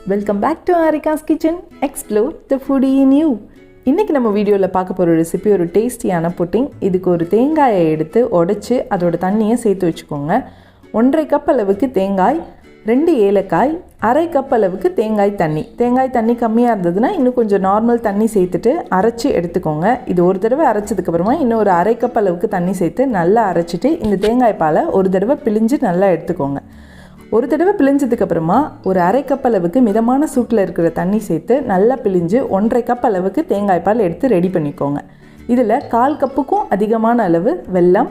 Welcome back to Aarika's kitchen. Explore the foodie in you. இன்றைக்கி நம்ம வீடியோவில் பார்க்க போகிற ரெசிபி ஒரு டேஸ்டியான புட்டிங். இதுக்கு ஒரு தேங்காயை எடுத்து உடைச்சி அதோட தண்ணியை சேர்த்து வச்சுக்கோங்க. 1.5 கப் அளவுக்கு தேங்காய், 2 ஏலக்காய், 1/2 கப் அளவுக்கு தேங்காய் தண்ணி கம்மியாக இருந்ததுன்னா இன்னும் கொஞ்சம் நார்மல் தண்ணி சேர்த்துட்டு அரைச்சி எடுத்துக்கோங்க. இது ஒரு தடவை அரைச்சதுக்கப்புறமா இன்னும் ஒரு 1/2 கப் அளவுக்கு தண்ணி சேர்த்து நல்லா அரைச்சிட்டு இந்த தேங்காய் பாலை ஒரு தடவை பிழிஞ்சு நல்லா எடுத்துக்கோங்க. ஒரு தடவை பிழிஞ்சதுக்கப்புறமா ஒரு 1/2 கப் அளவுக்கு மிதமான சூட்டில் இருக்கிற தண்ணி சேர்த்து நல்லா பிழிஞ்சு 1.5 கப் அளவுக்கு தேங்காய் பால் எடுத்து ரெடி பண்ணிக்கோங்க. இதில் 1/4 கப்புக்கும் அதிகமான அளவு வெல்லம்,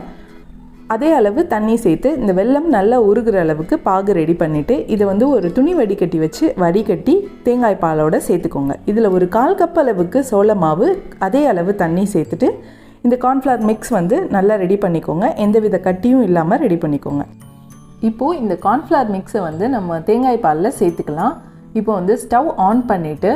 அதே அளவு தண்ணி சேர்த்து இந்த வெல்லம் நல்லா உருகிற அளவுக்கு பாகு ரெடி பண்ணிவிட்டு இதை ஒரு துணி வடிகட்டி வச்சு வடிகட்டி தேங்காய் பாலோடு சேர்த்துக்கோங்க. இதில் ஒரு 1/4 கப் அளவுக்கு சோள மாவு, அதே அளவு தண்ணி சேர்த்துட்டு இந்த கார்ன்ஃப்ளவர் மிக்ஸ் நல்லா ரெடி பண்ணிக்கோங்க. எந்தவித கட்டியும் இல்லாமல் ரெடி பண்ணிக்கோங்க. இப்போது இந்த கார்ன்ஃப்ளவர் மிக்ஸை நம்ம தேங்காய் பாலில் சேர்த்துக்கலாம். இப்போ ஸ்டவ் ஆன் பண்ணிவிட்டு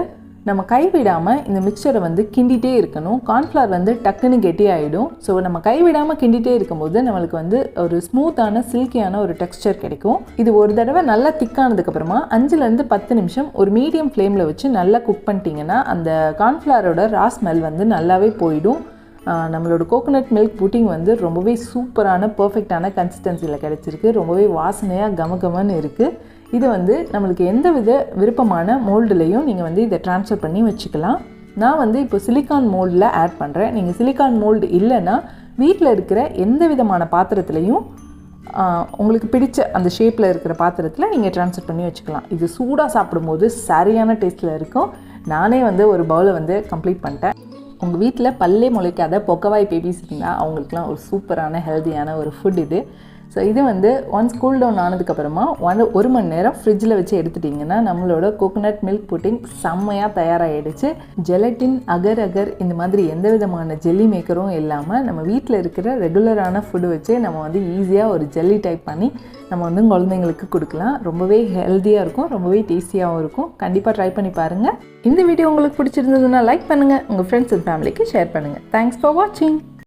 நம்ம கைவிடாமல் இந்த மிக்சரை கிண்டிகிட்டே இருக்கணும். கார்ன்ஃப்ளவர் டக்குன்னு கெட்டி ஆகிடும். ஸோ நம்ம கைவிடாமல் கிண்டிகிட்டே இருக்கும்போது நம்மளுக்கு ஒரு ஸ்மூத்தான சில்கியான ஒரு டெக்ஸ்சர் கிடைக்கும். இது ஒரு தடவை நல்லா திக்கானதுக்கப்புறமா 5லேருந்து 10 நிமிஷம் ஒரு மீடியம் ஃப்ளேமில் வச்சு நல்லா குக் பண்ணிட்டீங்கன்னா அந்த கார்ன்ஃப்ளவரோட ரா ஸ்மெல் நல்லாவே போயிடும். நம்மளோட கோகோனட் மில்க் புட்டிங் ரொம்பவே சூப்பரான பர்ஃபெக்டான கன்சிஸ்டன்சியில் கிடச்சிருக்கு. ரொம்பவே வாசனையாக கமகமன்னு இருக்குது. இது நம்மளுக்கு எந்த வித விருப்பமான மோல்டுலேயும் நீங்கள் இதை ட்ரான்ஸ்ஃபர் பண்ணி வச்சுக்கலாம். நான் இப்போ சிலிக்கான் மோல்டில் ஆட் பண்ணுறேன். நீங்கள் சிலிக்கான் மோல்டு இல்லைன்னா வீட்டில் இருக்கிற எந்த விதமான பாத்திரத்துலையும் உங்களுக்கு பிடிச்ச அந்த ஷேப்பில் இருக்கிற பாத்திரத்தில் நீங்கள் ட்ரான்ஸ்ஃபர் பண்ணி வச்சுக்கலாம். இது சூடாக சாப்பிடும்போது சரியான டேஸ்ட்டில் இருக்கும். நானே ஒரு பவுலை கம்ப்ளீட் பண்ணிட்டேன். உங்கள் வீட்டில் பல்லே முளைக்காத பொக்கவாய் பேபிஸ் இருந்தால் அவங்களுக்குலாம் ஒரு சூப்பரான ஹெல்த்தியான ஒரு ஃபுட் இது. ஸோ இது ஒன்ஸ் கூல் டவுன் ஆனதுக்கப்புறமா 1 மணி நேரம் ஃப்ரிட்ஜில் வச்சு எடுத்துட்டிங்கன்னா நம்மளோட கோகோனட் மில்க் புட்டிங் செம்மையாக தயாராகிடுச்சு. ஜெலட்டின், அகர் இந்த மாதிரி எந்த விதமான ஜெல்லி மேக்கரும் இல்லாமல் நம்ம வீட்டில் இருக்கிற ரெகுலரான ஃபுட்டு வச்சு நம்ம ஈஸியாக ஒரு ஜெல்லி டைப் பண்ணி நம்ம குழந்தைங்களுக்கு கொடுக்கலாம். ரொம்பவே ஹெல்த்தியாக இருக்கும், ரொம்பவே டேஸ்டியாகவும் இருக்கும். கண்டிப்பாக ட்ரை பண்ணி பாருங்கள். இந்த வீடியோ உங்களுக்கு பிடிச்சிருந்ததுன்னா லைக் பண்ணுங்கள், உங்கள் ஃப்ரெண்ட்ஸ் அண்ட் ஃபேமிலிக்கு ஷேர் பண்ணுங்கள். தேங்க்ஸ் ஃபார் வாட்சிங்.